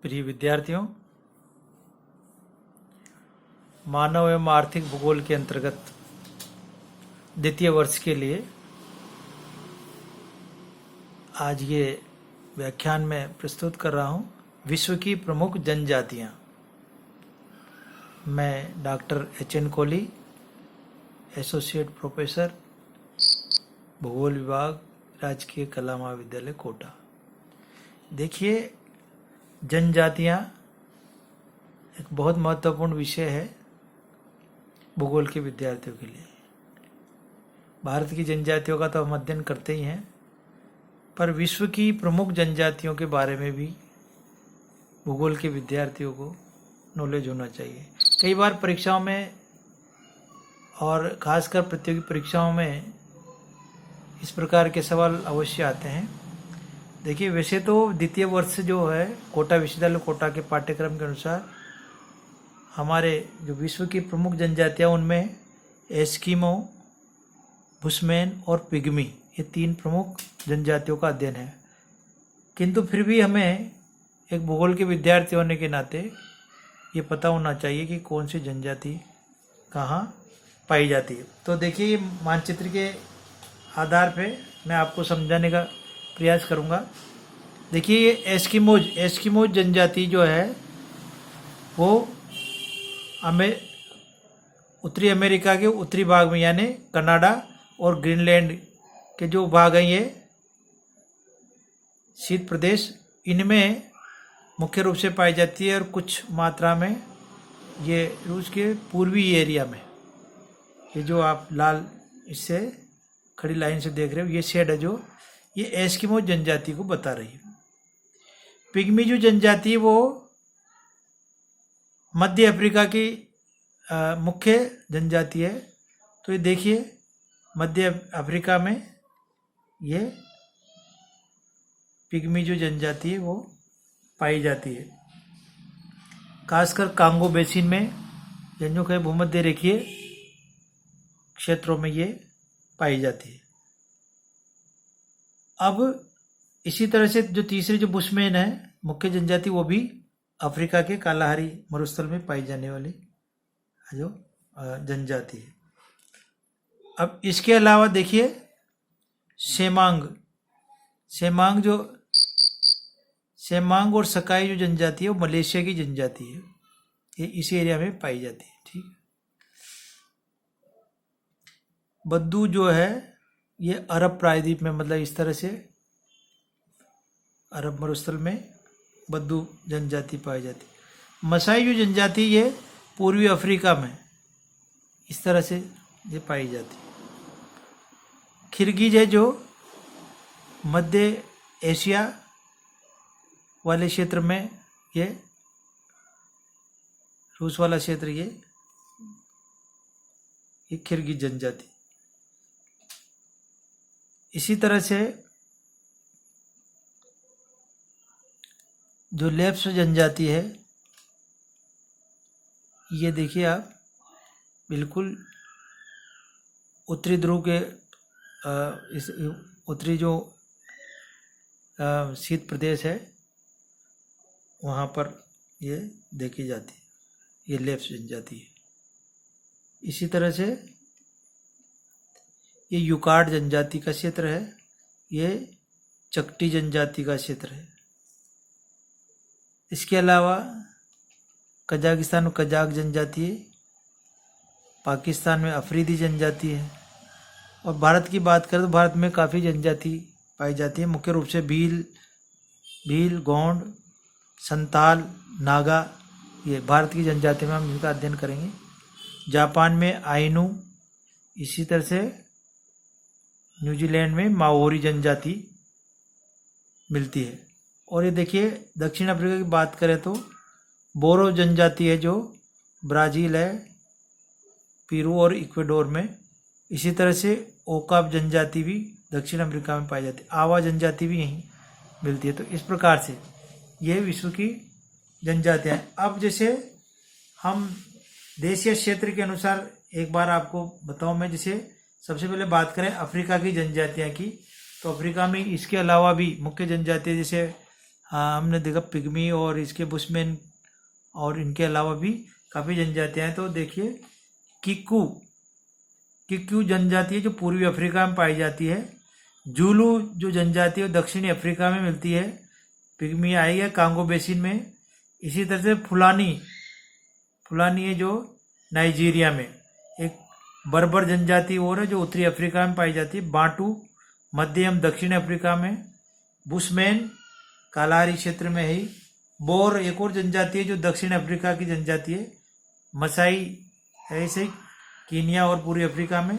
प्रिय विद्यार्थियों, मानव एवं आर्थिक भूगोल के अंतर्गत द्वितीय वर्ष के लिए आज ये व्याख्यान में प्रस्तुत कर रहा हूँ विश्व की प्रमुख जनजातियाँ। मैं doctor H.N.. Kohli, associate professor, भूगोल विभाग, राजकीय कला महाविद्यालय कोटा। देखिए, जनजातियाँ एक बहुत महत्वपूर्ण विषय है भूगोल के विद्यार्थियों के लिए। भारत की जनजातियों का तो हम अध्ययन करते ही हैं, पर विश्व की प्रमुख जनजातियों के बारे में भी भूगोल के विद्यार्थियों को नॉलेज होना चाहिए। कई बार परीक्षाओं में और खासकर प्रतियोगी परीक्षाओं में इस प्रकार के सवाल अवश्य आते हैं। देखिए, वैसे तो द्वितीय वर्ष जो है कोटा विश्वविद्यालय कोटा के पाठ्यक्रम के अनुसार हमारे जो विश्व की प्रमुख जनजातियाँ उनमें एस्किमो, बुशमैन और पिग्मी, ये तीन प्रमुख जनजातियों का अध्ययन है। किंतु फिर भी हमें एक भूगोल के विद्यार्थी होने के नाते ये पता होना चाहिए कि कौन सी जनजाति कहाँ पाई जाती है। तो देखिए, ये मानचित्र के आधार पे मैं आपको समझाने का प्रयास करूँगा। देखिए, ये एस्किमोज जनजाति जो है वो उत्तरी अमेरिका के उत्तरी भाग में यानी कनाडा और ग्रीनलैंड के जो भाग हैं, ये शीत प्रदेश, इनमें मुख्य रूप से पाई जाती है और कुछ मात्रा में ये रूस के पूर्वी एरिया में, ये जो आप लाल इससे खड़ी लाइन से देख रहे हो, ये शेड है जो ये एस्किमो जनजाति को बता रही है। पिग्मी जो जनजाति है वो मध्य अफ्रीका की मुख्य जनजाति है। तो ये देखिए, मध्य अफ्रीका में ये पिग्मी जो जनजाति है वो पाई जाती है। खासकर कांगो बेसिन में, जो कहीं भूमध्य रेखीय क्षेत्रों में ये पाई जाती है। अब इसी तरह से जो तीसरी जो बुशमैन है मुख्य जनजाति, वो भी अफ्रीका के कालाहारी मरुस्थल में पाई जाने वाली जो जनजाति है। अब इसके अलावा देखिए, सेमांग और सकाई जो जनजाति है वो मलेशिया की जनजाति है, ये इसी एरिया में पाई जाती है। ठीक है। बद्दू जो है ये अरब प्रायद्वीप में, मतलब इस तरह से अरब मरुस्थल में बद्दू जनजाति पाई जाती है। मसाई जो जनजाति ये पूर्वी अफ्रीका में इस तरह से ये पाई जाती है। खिरगिज है जो मध्य एशिया वाले क्षेत्र में, ये रूस वाला क्षेत्र, ये खिरगिज जनजाति। इसी तरह से जो लेप्स जनजाति है, ये देखिए आप, बिल्कुल उत्तरी ध्रुव के इस उत्तरी जो शीत प्रदेश है वहाँ पर ये देखी जाती है, ये लेप्स जनजाति है। इसी तरह से ये युकार्ड जनजाति का क्षेत्र है, ये चकटी जनजाति का क्षेत्र है। इसके अलावा कजाकिस्तान में कजाक जनजाति है, पाकिस्तान में अफरीदी जनजाति है। और भारत की बात करें तो भारत में काफ़ी जनजाति पाई जाती है, मुख्य रूप से भील, गोंड, संताल, नागा, ये भारत की जनजाति में हम इनका अध्ययन करेंगे। जापान में आइनू, इसी तरह से न्यूजीलैंड में माओरी जनजाति मिलती है। और ये देखिए, दक्षिण अफ्रीका की बात करें तो बोरो जनजाति है जो ब्राज़ील है, पेरू और इक्वाडोर में। इसी तरह से ओकाब जनजाति भी दक्षिण अफ्रीका में पाई जाती है। आवा जनजाति भी यहीं मिलती है। तो इस प्रकार से ये विश्व की जनजातियाँ हैं। अब जैसे हम देश या क्षेत्र के अनुसार एक बार आपको बताऊं मैं, जैसे सबसे पहले बात करें अफ्रीका की जनजातियाँ की, तो अफ्रीका में इसके अलावा भी मुख्य जनजातियाँ जैसे हमने देखा पिग्मी और इसके बुशमैन और इनके अलावा भी काफ़ी जनजातियाँ हैं। तो देखिए किक्कू जनजाति है जो पूर्वी अफ्रीका में पाई जाती है। जूलू जो जनजाति है वो दक्षिणी अफ्रीका में मिलती है। पिग्मी आई है कांगो बेसिन में। इसी तरह से फुलानी है जो नाइजीरिया में। एक बर्बर जनजाति और है जो उत्तरी अफ्रीका में पाई जाती है। बांटू मध्य एवं दक्षिण अफ्रीका में। बुशमैन कालाहारी क्षेत्र में है। बोर एक और जनजाति है जो दक्षिण अफ्रीका की जनजाति है। मसाई ऐसे ही कीनिया और पूर्वी अफ्रीका में।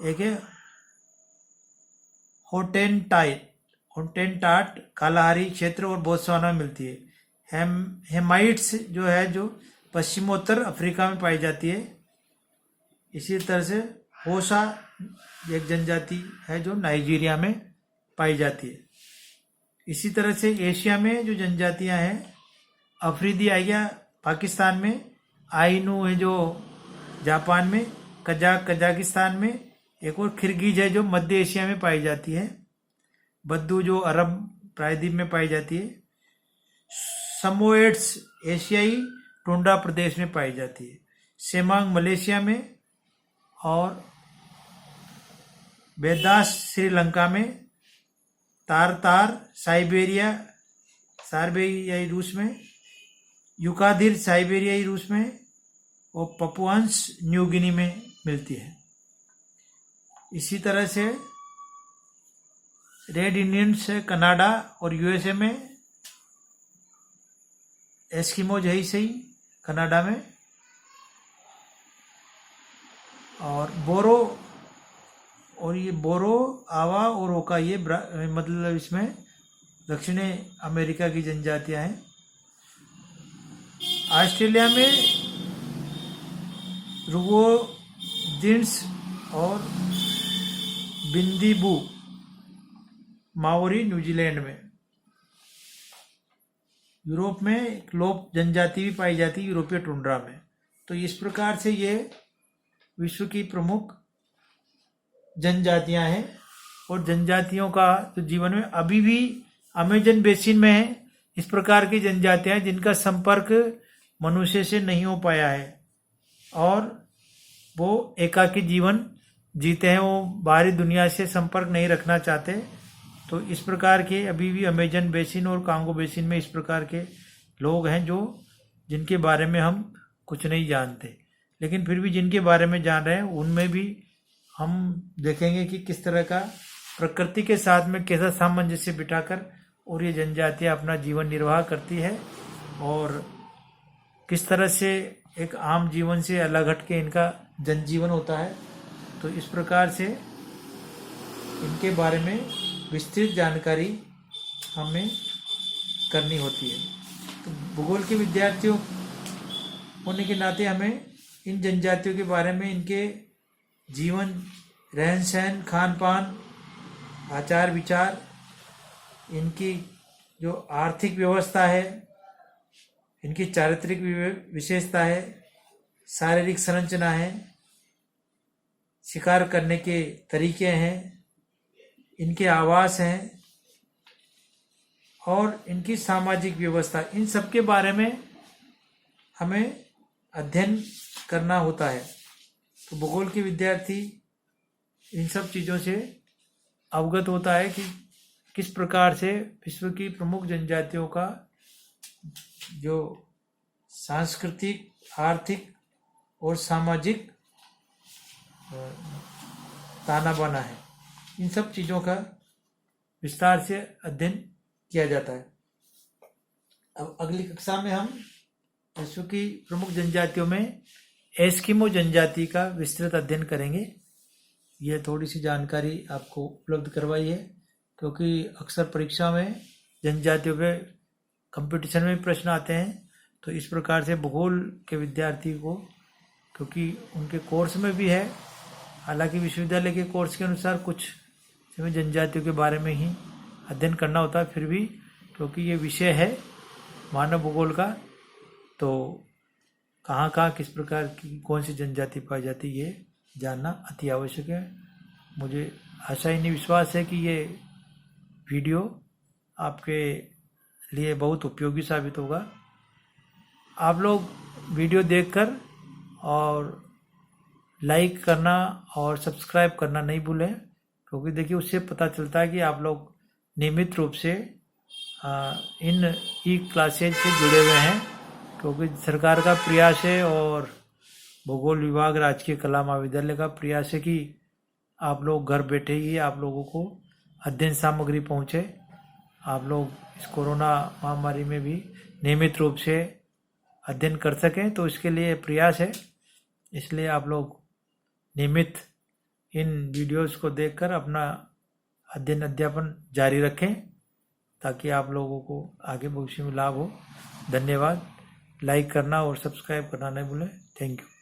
एक है होटेनटाट कालाहारी क्षेत्र और बोत्सवाना में मिलती है। हेमाइट्स जो है जो पश्चिमोत्तर अफ्रीका में पाई जाती है। इसी तरह से होसा एक जनजाति है जो नाइजीरिया में पाई जाती है। इसी तरह से एशिया में जो जनजातियां हैं, अफरीदी आइया पाकिस्तान में, आइनू है जो जापान में, कजाकिस्तान में, एक और किर्गिज है जो मध्य एशिया में पाई जाती है। बद्दू जो अरब प्रायद्वीप में पाई जाती है। समोएड्स एशियाई टुंड्रा प्रदेश में पाई जाती है। सेमांग मलेशिया में और बेदास श्रीलंका में। तारतार साइबेरियाई रूस में। युकादिर साइबेरियाई रूस में और पपुआंस न्यू गिनी में मिलती है। इसी तरह से रेड इंडियंस है कनाडा और यूएसए में। एस्किमोज है सही कनाडा में। और बोरो आवा और ओका ये मतलब इसमें दक्षिणी अमेरिका की जनजातियां हैं। ऑस्ट्रेलिया में रुगोजिन्स और बिंदीबू। माओरी न्यूजीलैंड में। यूरोप में क्लोप जनजाति भी पाई जाती है यूरोपीय टुंड्रा में। तो इस प्रकार से ये विश्व की प्रमुख जनजातियां हैं। और जनजातियों का तो जीवन में अभी भी अमेजन बेसिन में है इस प्रकार की जनजातियां जिनका संपर्क मनुष्य से नहीं हो पाया है और वो एकाकी जीवन जीते हैं। वो बाहरी दुनिया से संपर्क नहीं रखना चाहते। तो इस प्रकार के अभी भी अमेजन बेसिन और कांगो बेसिन में इस प्रकार के लोग हैं जो जिनके बारे में हम कुछ नहीं जानते, लेकिन फिर भी जिनके बारे में जान रहे हैं उनमें भी हम देखेंगे कि किस तरह का प्रकृति के साथ में कैसा सामंजस्य बिठाकर और ये जनजातियाँ अपना जीवन निर्वाह करती है और किस तरह से एक आम जीवन से अलग हट के इनका जनजीवन होता है। तो इस प्रकार से इनके बारे में विस्तृत जानकारी हमें करनी होती है। तो भूगोल के विद्यार्थियों होने के नाते हमें इन जनजातियों के बारे में, इनके जीवन, रहन सहन, खान पान, आचार विचार, इनकी जो आर्थिक व्यवस्था है, इनकी चारित्रिक विशेषता है, शारीरिक संरचना है, शिकार करने के तरीके हैं, इनके आवास हैं और इनकी सामाजिक व्यवस्था, इन सब के बारे में हमें अध्ययन करना होता है। तो भूगोल के विद्यार्थी इन सब चीज़ों से अवगत होता है कि किस प्रकार से विश्व की प्रमुख जनजातियों का जो सांस्कृतिक, आर्थिक और सामाजिक ताना बाना है, इन सब चीज़ों का विस्तार से अध्ययन किया जाता है। अब अगली कक्षा में हम विश्व की प्रमुख जनजातियों में एस्किमो जनजाति का विस्तृत अध्ययन करेंगे। यह थोड़ी सी जानकारी आपको उपलब्ध करवाई है क्योंकि अक्सर परीक्षा में जनजातियों पे कंपटीशन में प्रश्न आते हैं। तो इस प्रकार से भूगोल के विद्यार्थी को, क्योंकि उनके कोर्स में भी है, हालांकि विश्वविद्यालय के कोर्स के अनुसार कुछ समय जनजातियों के बारे में ही अध्ययन करना होता है, फिर भी क्योंकि ये विषय है मानव भूगोल का, तो कहाँ कहाँ किस प्रकार की कौन सी जनजाति पाई जाती है ये जानना अति आवश्यक है। मुझे आशा ही नहीं विश्वास है कि ये वीडियो आपके लिए बहुत उपयोगी साबित होगा। आप लोग वीडियो देखकर और लाइक करना और सब्सक्राइब करना नहीं भूलें, क्योंकि देखिए उससे पता चलता है कि आप लोग नियमित रूप से इन ई क्लासेज से जुड़े हुए हैं, क्योंकि सरकार का प्रयास है और भूगोल विभाग राजकीय कला महाविद्यालय का प्रयास है कि आप लोग घर बैठे ही आप लोगों को अध्ययन सामग्री पहुंचे, आप लोग इस कोरोना महामारी में भी नियमित रूप से अध्ययन कर सकें। तो इसके लिए प्रयास है, इसलिए आप लोग नियमित इन वीडियोस को देखकर अपना अध्ययन अध्यापन जारी रखें, ताकि आप लोगों को आगे भविष्य में लाभ हो। धन्यवाद। लाइक करना और सब्सक्राइब करना नहीं भूलें। Thank you.